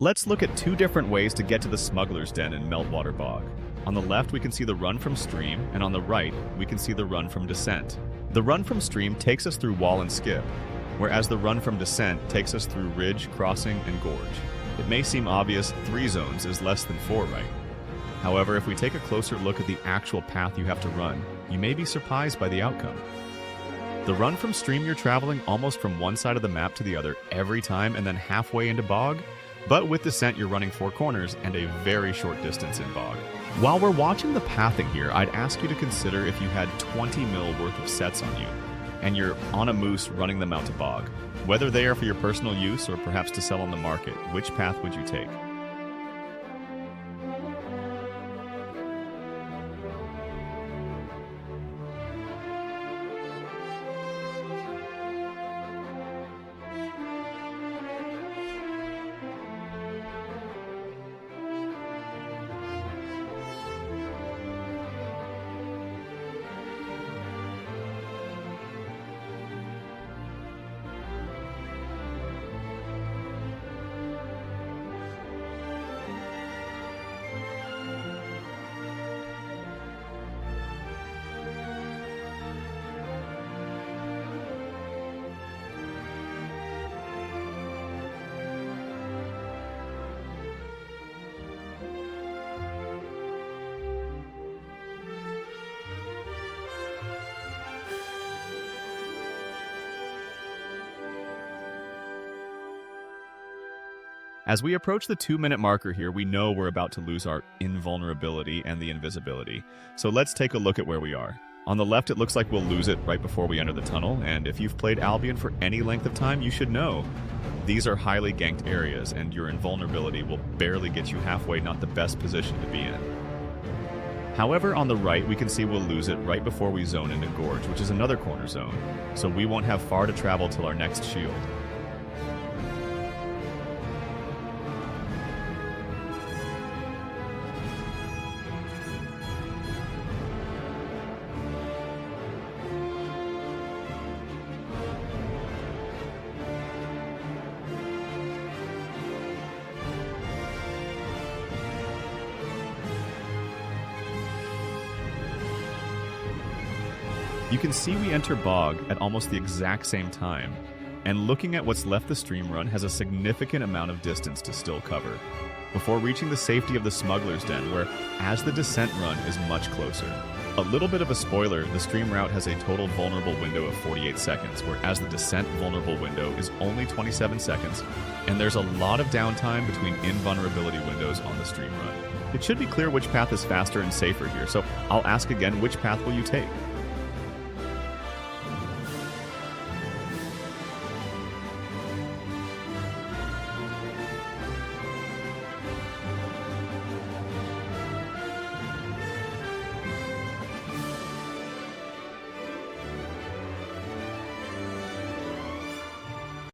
Let's look at two different ways to get to the Smuggler's Den in Meltwater Bog. On the left, we can see the run from stream, and on the right, we can see the run from descent. The run from stream takes us through wall and skip, whereas the run from descent takes us through ridge, crossing, and gorge. It may seem obvious 3 zones is less than 4, right? However, if we take a closer look at the actual path you have to run, you may be surprised by the outcome. The run from stream, you're traveling almost from one side of the map to the other every time and then halfway into Bog, but with descent you're running 4 corners and a very short distance in Bog. While we're watching the pathing here, I'd ask you to consider if you had 20 mil worth of sets on you, and you're on a moose running them out to Bog. Whether they are for your personal use or perhaps to sell on the market, which path would you take? As we approach the 2-minute marker here, we know we're about to lose our invulnerability and the invisibility. So let's take a look at where we are. On the left, it looks like we'll lose it right before we enter the tunnel, and if you've played Albion for any length of time, you should know. These are highly ganked areas, and your invulnerability will barely get you halfway, not the best position to be in. However, on the right, we can see we'll lose it right before we zone into Gorge, which is another corner zone, so we won't have far to travel till our next shield. You can see we enter Bog at almost the exact same time, and looking at what's left the stream run has a significant amount of distance to still cover, before reaching the safety of the Smuggler's Den, where as the descent run is much closer. A little bit of a spoiler, the stream route has a total vulnerable window of 48 seconds, whereas the descent vulnerable window is only 27 seconds, and there's a lot of downtime between invulnerability windows on the stream run. It should be clear which path is faster and safer here, so I'll ask again, which path will you take?